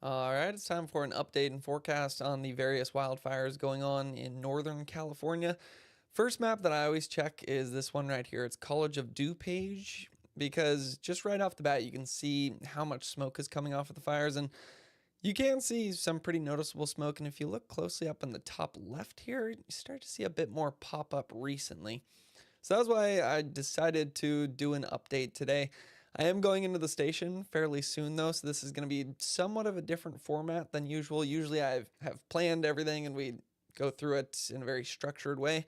All right, it's time for an update and forecast on the various wildfires going on in Northern California. First map that I always check is this one right here. It's College of DuPage because just right off the bat, you can see how much smoke is coming off of the fires, and you can see some pretty noticeable smoke. And if you look closely up in the top left here, you start to see a bit more pop up recently. So that's why I decided to do an update today. I am going into the station fairly soon though, so this is going to be somewhat of a different format than usual. Usually I have planned everything and we go through it in a very structured way.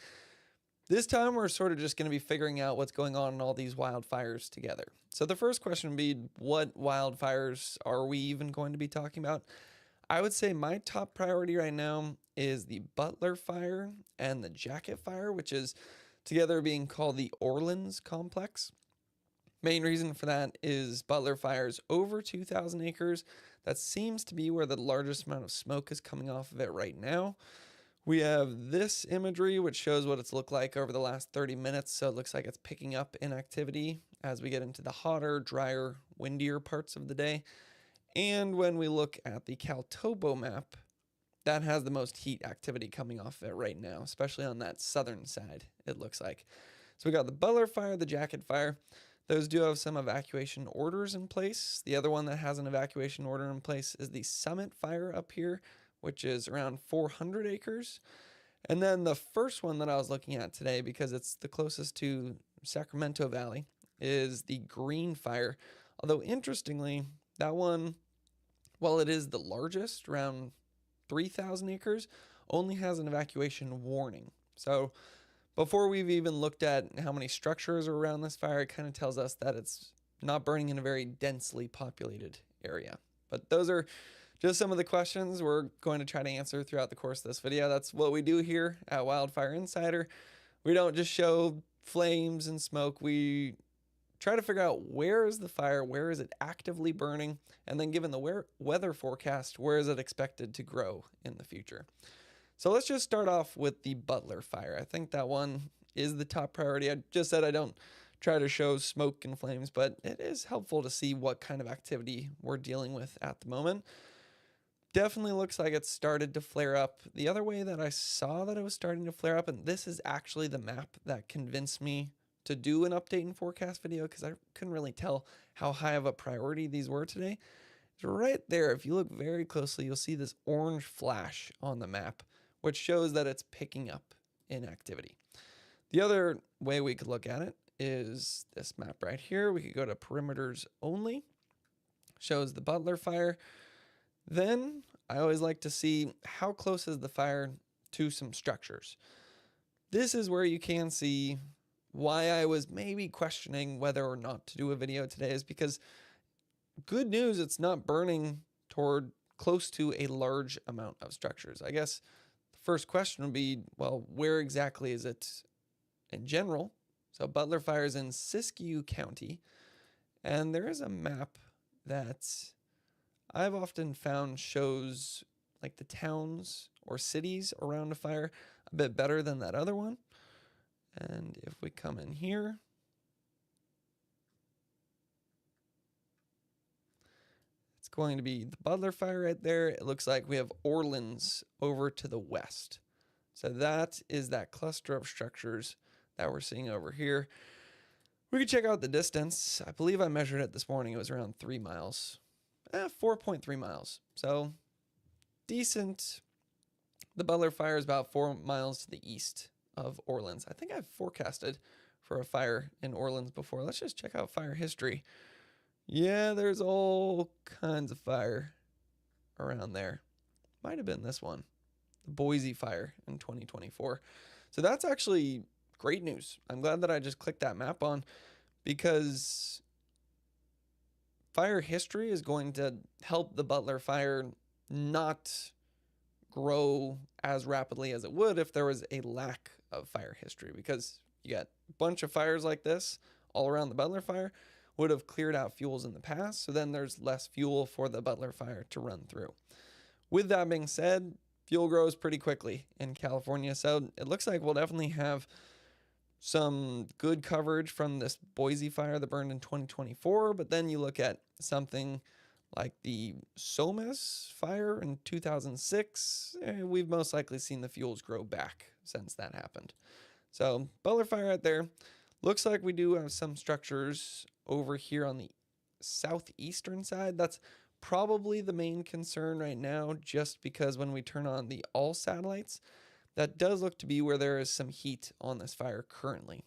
This time we're sort of just going to be figuring out what's going on in all these wildfires together. So the first question would be, what wildfires are we even going to be talking about? I would say my top priority right now is the Butler Fire and the Jacket Fire, which is together being called the Orleans Complex. Main reason for that is Butler Fire's over 2,000 acres. That seems to be where the largest amount of smoke is coming off of it right now. We have this imagery, which shows what it's looked like over the last 30 minutes. So it looks like it's picking up in activity as we get into the hotter, drier, windier parts of the day. And when we look at the Caltobo map, that has the most heat activity coming off of it right now, especially on that southern side, it looks like. So we got the Butler Fire, the Jacket Fire. Those do have some evacuation orders in place. The other one that has an evacuation order in place is the Summit Fire up here, which is around 400 acres. And then the first one that I was looking at today, because it's the closest to Sacramento Valley, is the Green Fire. Although interestingly, that one, while it is the largest, around 3,000 acres, only has an evacuation warning. So before we've even looked at how many structures are around this fire, it kind of tells us that it's not burning in a very densely populated area. But those are just some of the questions we're going to try to answer throughout the course of this video. That's what we do here at Wildfire Insider. We don't just show flames and smoke. We try to figure out, where is the fire, where is it actively burning, and then given the weather forecast, where is it expected to grow in the future. So let's just start off with the Butler Fire. I think that one is the top priority. I just said I don't try to show smoke and flames, but it is helpful to see what kind of activity we're dealing with at the moment. Definitely looks like it's started to flare up. The other way that I saw that it was starting to flare up, and this is actually the map that convinced me to do an update and forecast video, because I couldn't really tell how high of a priority these were today. It's right there. If you look very closely, you'll see this orange flash on the map, which shows that it's picking up in activity. The other way we could look at it is this map right here. We could go to perimeters only, shows the Butler Fire. Then I always like to see how close is the fire to some structures. This is where you can see why I was maybe questioning whether or not to do a video today, is because good news, it's not burning toward close to a large amount of structures. I guess first question would be, well, where exactly is it in general? So Butler Fire is in Siskiyou County, and there is a map that I've often found shows like the towns or cities around a fire a bit better than that other one. And if we come in here, it's going to be the Butler Fire right there. It looks like we have Orleans over to the west. So that is that cluster of structures that we're seeing over here. We could check out the distance. I believe I measured it this morning. It was around 3 miles, 4.3 miles. So decent. The Butler Fire is about 4 miles to the east of Orleans. I think I've forecasted for a fire in Orleans before. Let's just check out fire history. Yeah, there's all kinds of fire around there. Might have been this one, the Boise Fire in 2024. So that's actually great news. I'm glad that I just clicked that map on, because fire history is going to help the Butler Fire not grow as rapidly as it would if there was a lack of fire history, because you got a bunch of fires like this all around the Butler Fire would have cleared out fuels in the past, so then there's less fuel for the Butler Fire to run through. With that being said, fuel grows pretty quickly in California, so it looks like we'll definitely have some good coverage from this Boise fire that burned in 2024, but then you look at something like the Somes fire in 2006, we've most likely seen the fuels grow back since that happened. So Butler Fire out there. Looks like we do have some structures over here on the southeastern side. That's probably the main concern right now, just because when we turn on the all satellites, that does look to be where there is some heat on this fire currently.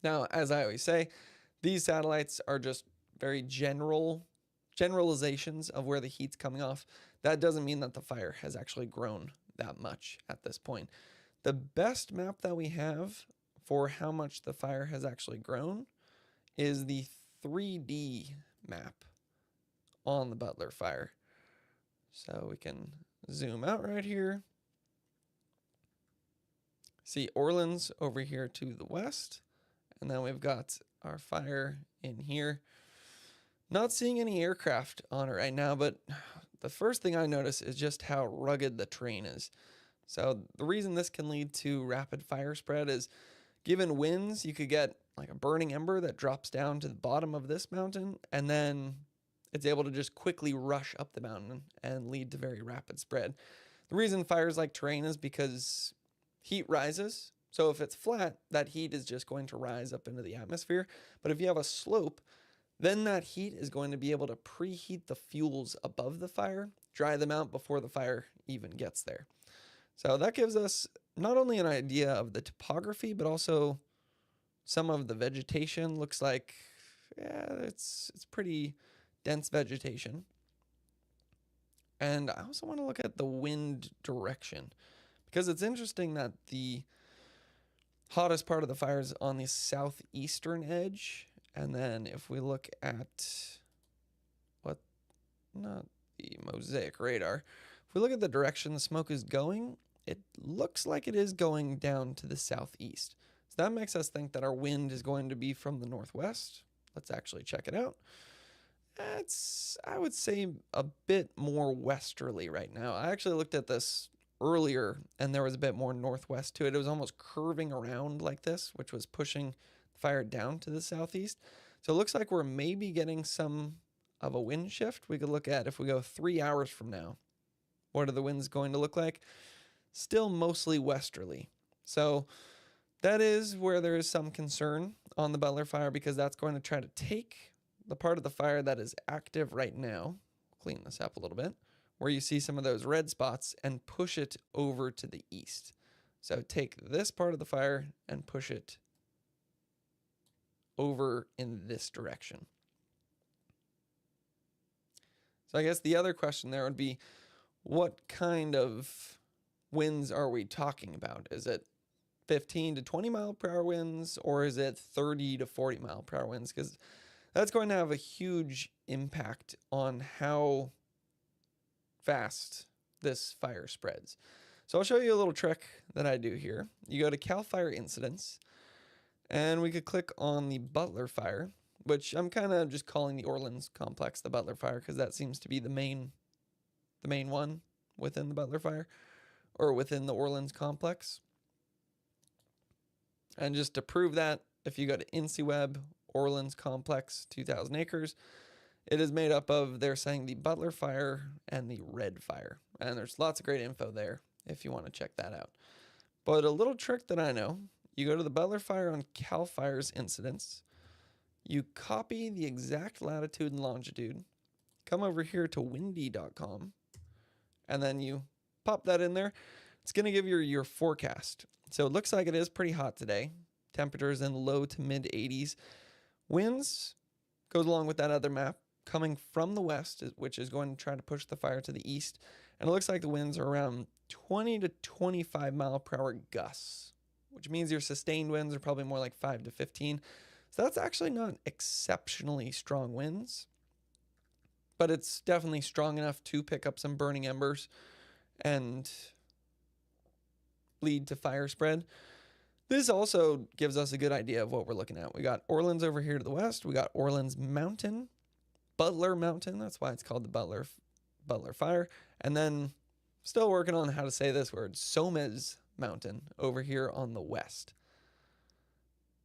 Now, as I always say, these satellites are just very generalizations of where the heat's coming off. That doesn't mean that the fire has actually grown that much at this point. The best map that we have for how much the fire has actually grown is the 3D map on the Butler Fire. So we can zoom out right here. See Orleans over here to the west. And then we've got our fire in here. Not seeing any aircraft on it right now, but the first thing I notice is just how rugged the terrain is. So the reason this can lead to rapid fire spread is given winds, you could get like a burning ember that drops down to the bottom of this mountain, and then it's able to just quickly rush up the mountain and lead to very rapid spread. The reason fires like terrain is because heat rises. So if it's flat, that heat is just going to rise up into the atmosphere. But if you have a slope, then that heat is going to be able to preheat the fuels above the fire, dry them out before the fire even gets there. So that gives us not only an idea of the topography, but also some of the vegetation. Looks like, yeah, it's pretty dense vegetation. And I also want to look at the wind direction, because it's interesting that the hottest part of the fire is on the southeastern edge. And then if we look at not the mosaic radar, if we look at the direction the smoke is going, it looks like it is going down to the southeast. So that makes us think that our wind is going to be from the northwest. Let's actually check it out. It's, I would say, a bit more westerly right now. I actually looked at this earlier and there was a bit more northwest to it. It was almost curving around like this, which was pushing the fire down to the southeast. So it looks like we're maybe getting some of a wind shift. We could look at, if we go 3 hours from now, what are the winds going to look like? Still mostly westerly. So that is where there is some concern on the Butler Fire, because that's going to try to take the part of the fire that is active right now, clean this up a little bit, where you see some of those red spots, and push it over to the east. So take this part of the fire and push it over in this direction. So I guess the other question there would be, what kind of winds are we talking about? Is it 15 to 20 mile per hour winds, or is it 30 to 40 mile per hour winds? Because that's going to have a huge impact on how fast this fire spreads. So I'll show you a little trick that I do here. You go to Cal Fire Incidents, and we could click on the Butler Fire, which I'm kind of just calling the Orleans complex the Butler Fire, because that seems to be the main one within the Butler Fire, or within the Orleans complex. And just to prove that, if you go to InciWeb, Orleans complex, 2,000 acres, it is made up of, they're saying, the Butler Fire and the Red Fire. And there's lots of great info there if you want to check that out. But a little trick that I know, you go to the Butler Fire on Cal Fire's incidents, you copy the exact latitude and longitude, come over here to windy.com, and then you pop that in there. It's going to give you your forecast. So it looks like it is pretty hot today. Temperatures in low to mid 80s. Winds goes along with that other map, coming from the west, which is going to try to push the fire to the east. And it looks like the winds are around 20 to 25 mile per hour gusts, which means your sustained winds are probably more like 5 to 15. So that's actually not exceptionally strong winds, but it's definitely strong enough to pick up some burning embers and lead to fire spread. This also gives us a good idea of what we're looking at. We got Orleans over here to the west. We got Orleans Mountain, Butler Mountain. That's why it's called the Butler Fire. And then still working on how to say this word, Somes Mountain over here on the west.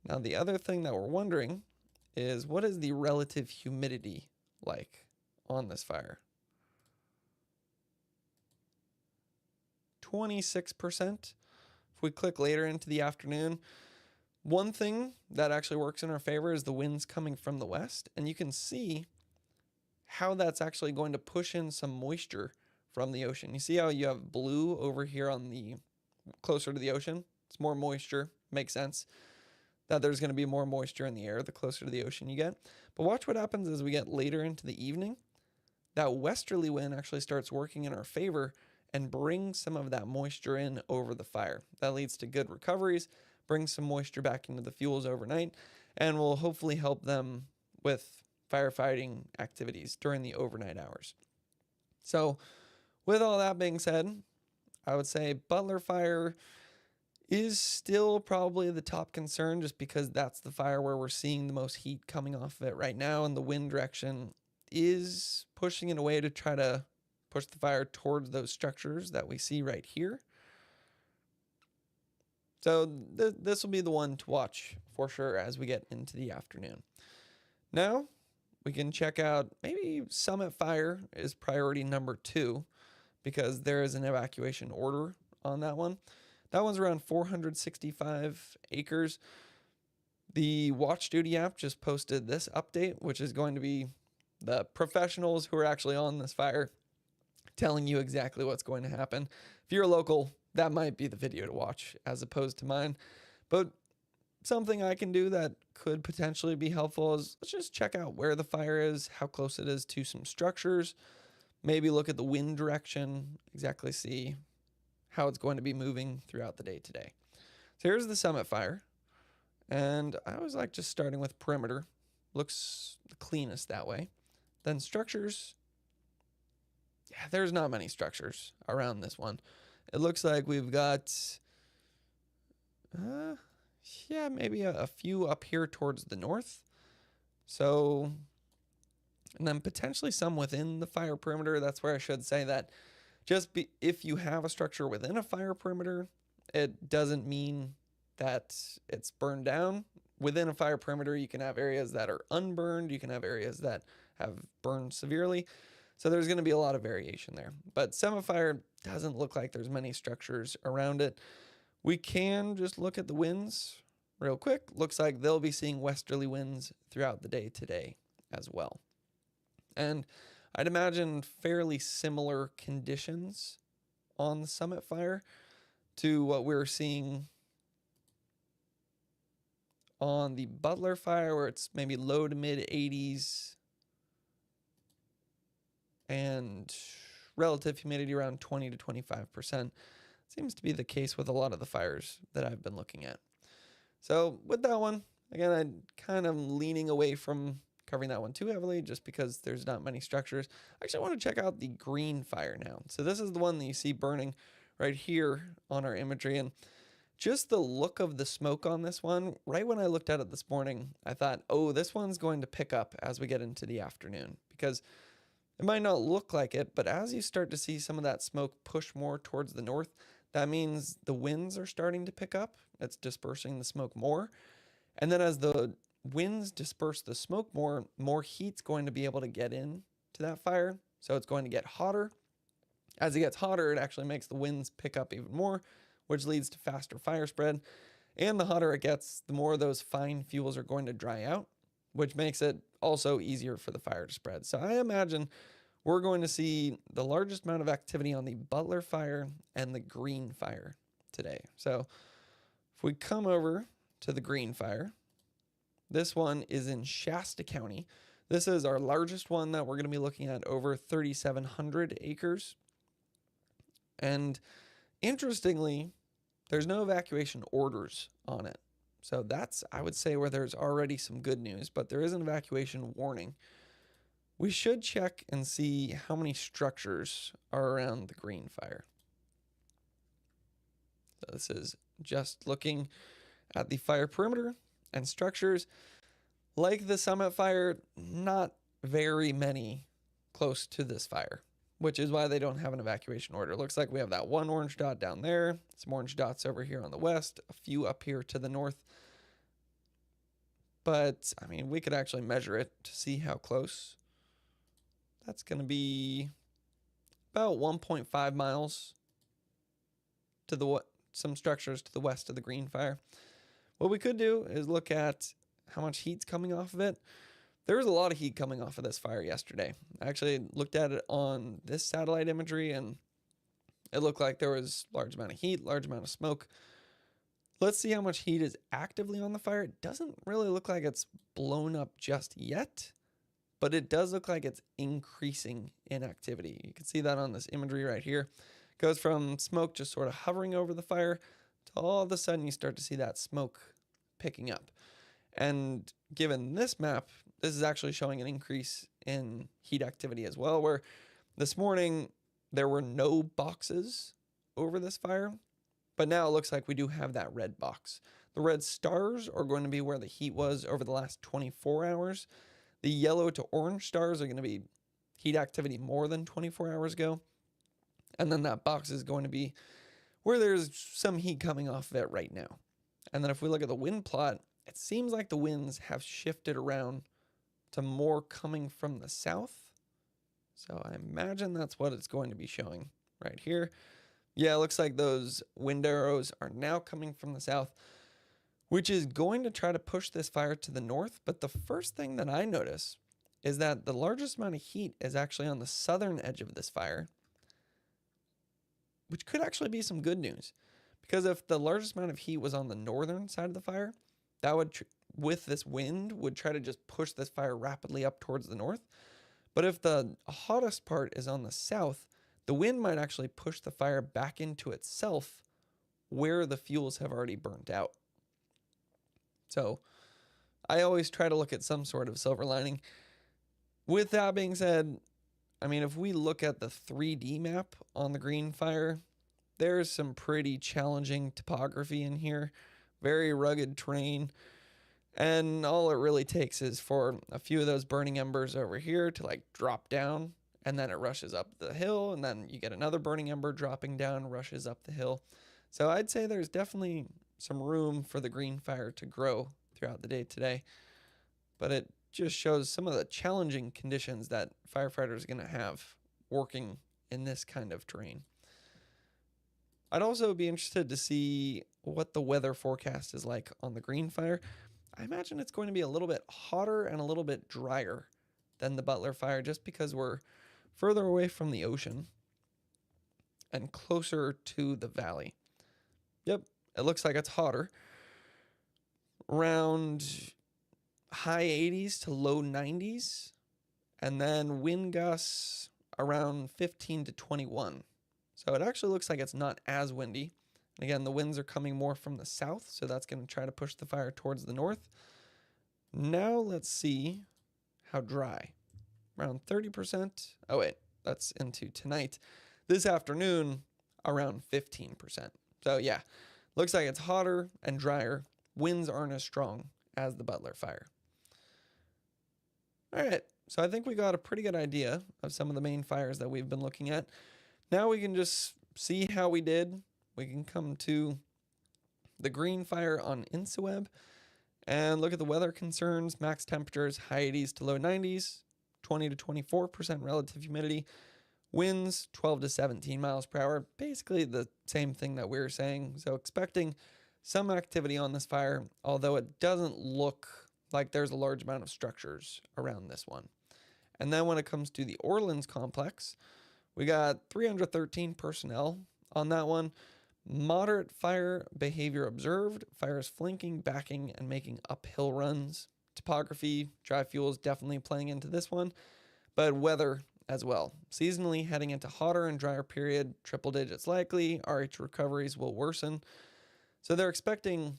Now, the other thing that we're wondering is, what is the relative humidity like on this fire. 26%. If we click later into the afternoon, one thing that actually works in our favor is the winds coming from the west, and you can see how that's actually going to push in some moisture from the ocean. You see how you have blue over here on the closer to the ocean? It's more moisture. Makes sense that there's going to be more moisture in the air the closer to the ocean you get. But watch what happens as we get later into the evening. That westerly wind actually starts working in our favor and brings some of that moisture in over the fire. That leads to good recoveries, brings some moisture back into the fuels overnight, and will hopefully help them with firefighting activities during the overnight hours. So with all that being said, I would say Butler Fire is still probably the top concern, just because that's the fire where we're seeing the most heat coming off of it right now, and the wind direction is pushing in a way to try to push the fire towards those structures that we see right here. So this will be the one to watch for sure as we get into the afternoon. Now we can check out maybe Summit Fire is priority number 2, because there is an evacuation order on that one. That one's around 465 acres. The Watch Duty app just posted this update, which is going to be the professionals who are actually on this fire telling you exactly what's going to happen. If you're a local, that might be the video to watch as opposed to mine. But something I can do that could potentially be helpful is let's just check out where the fire is, how close it is to some structures, maybe look at the wind direction, exactly see how it's going to be moving throughout the day today. So here's the Summit Fire. And I always like just starting with perimeter. Looks the cleanest that way. Then structures. Yeah, there's not many structures around this one. It looks like we've got, maybe a few up here towards the north. So, and then potentially some within the fire perimeter. That's where I should say that if you have a structure within a fire perimeter, it doesn't mean that it's burned down. Within a fire perimeter, you can have areas that are unburned. You can have areas that have burned severely. So there's going to be a lot of variation there. But Summit Fire doesn't look like there's many structures around it. We can just look at the winds real quick. Looks like they'll be seeing westerly winds throughout the day today as well. And I'd imagine fairly similar conditions on the Summit Fire to what we're seeing on the Butler Fire, where it's maybe low to mid 80s and relative humidity around 20 to 25%. Seems to be the case with a lot of the fires that I've been looking at. So with that one, again, I'm kind of leaning away from covering that one too heavily just because there's not many structures. Actually, I want to check out the green fire now. So this is the one that you see burning right here on our imagery. And just the look of the smoke on this one, right when I looked at it this morning, I thought, oh, this one's going to pick up as we get into the afternoon, because it might not look like it, but as you start to see some of that smoke push more towards the north, that means the winds are starting to pick up. It's dispersing the smoke more. And then as the winds disperse the smoke more heat's going to be able to get in to that fire. So it's going to get hotter. As it gets hotter, it actually makes the winds pick up even more, which leads to faster fire spread. And the hotter it gets, the more those fine fuels are going to dry out, which makes it also easier for the fire to spread. So I imagine we're going to see the largest amount of activity on the Butler Fire and the Green Fire today. So if we come over to the Green Fire, this one is in Shasta County. This is our largest one that we're going to be looking at, over 3,700 acres. And interestingly, there's no evacuation orders on it. So that's, I would say, where there's already some good news, but there is an evacuation warning. We should check and see how many structures are around the Green Fire. So this is just looking at the fire perimeter and structures. Like the Summit Fire, not very many close to this fire, which is why they don't have an evacuation order. It looks like we have that one orange dot down there, some orange dots over here on the west, a few up here to the north. But, I mean, we could actually measure it to see how close That's going to be about 1.5 miles to the some structures to the west of the green fire. What we could do is look at how much heat's coming off of it. There was a lot of heat coming off of this fire yesterday. I actually looked at it on this satellite imagery, and it looked like there was a large amount of heat, large amount of smoke. Let's see how much heat is actively on the fire. It doesn't really look like it's blown up just yet, but it does look like it's increasing in activity. You can see that on this imagery right here. It goes from smoke just sort of hovering over the fire to all of a sudden you start to see that smoke picking up. And given this map, this is actually showing an increase in heat activity as well, where this morning there were no boxes over this fire, but now it looks like we do have that red box. The red stars are going to be where the heat was over the last 24 hours. The yellow to orange stars are going to be heat activity more than 24 hours ago. And then that box is going to be where there's some heat coming off of it right now. And then if we look at the wind plot, it seems like the winds have shifted around to more coming from the south. So I imagine that's what it's going to be showing right here. Yeah, it looks like those wind arrows are now coming from the south, which is going to try to push this fire to the north. But the first thing that I notice is that the largest amount of heat is actually on the southern edge of this fire, which could actually be some good news. Because if the largest amount of heat was on the northern side of the fire, that would, with this wind, would try to just push this fire rapidly up towards the north. But if the hottest part is on the south, the wind might actually push the fire back into itself where the fuels have already burnt out. So I always try to look at some sort of silver lining. With that being said, I mean, if we look at the 3D map on the green fire, there's some pretty challenging topography in here, very rugged terrain. And all it really takes is for a few of those burning embers over here to like drop down, and then it rushes up the hill, and then you get another burning ember dropping down, rushes up the hill. So I'd say there's definitely some room for the green fire to grow throughout the day today. But it just shows some of the challenging conditions that firefighters are going to have working in this kind of terrain. I'd also be interested to see what the weather forecast is like on the green fire. I imagine it's going to be a little bit hotter and a little bit drier than the Butler fire, just because we're further away from the ocean and closer to the valley. Yep, it looks like it's hotter. Around high 80s to low 90s, and then wind gusts around 15 to 21. So it actually looks like it's not as windy. And again, the winds are coming more from the south, so that's going to try to push the fire towards the north. Now let's see how dry. Around 30%. Oh wait, that's into tonight. This afternoon, around 15%. So yeah, looks like it's hotter and drier. Winds aren't as strong as the Butler fire. All right, so I think we got a pretty good idea of some of the main fires that we've been looking at. Now we can just see how we did. We can come to the green fire on InstaWeb and look at the weather concerns. Max temperatures, high 80s to low 90s, 20 to 24% relative humidity, winds 12 to 17 miles per hour. Basically the same thing that we were saying. So expecting some activity on this fire, although it doesn't look like there's a large amount of structures around this one. And then when it comes to the Orleans complex, we got 313 personnel on that one. Moderate fire behavior observed. Fires flanking, backing, and making uphill runs. Topography, dry fuels definitely playing into this one, but weather as well. Seasonally heading into hotter and drier period, triple digits likely. RH recoveries will worsen. So they're expecting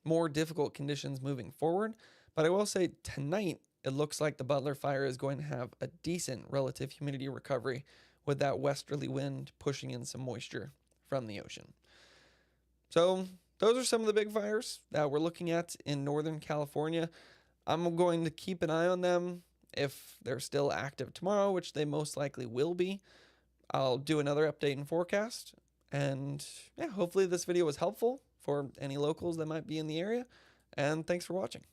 more difficult conditions moving forward. But I will say tonight, it looks like the Butler fire is going to have a decent relative humidity recovery with that westerly wind pushing in some moisture from the ocean. So those are some of the big fires that we're looking at in Northern California. I'm going to keep an eye on them. If they're still active tomorrow, which they most likely will be, I'll do another update and forecast. And yeah, hopefully this video was helpful for any locals that might be in the area. And thanks for watching.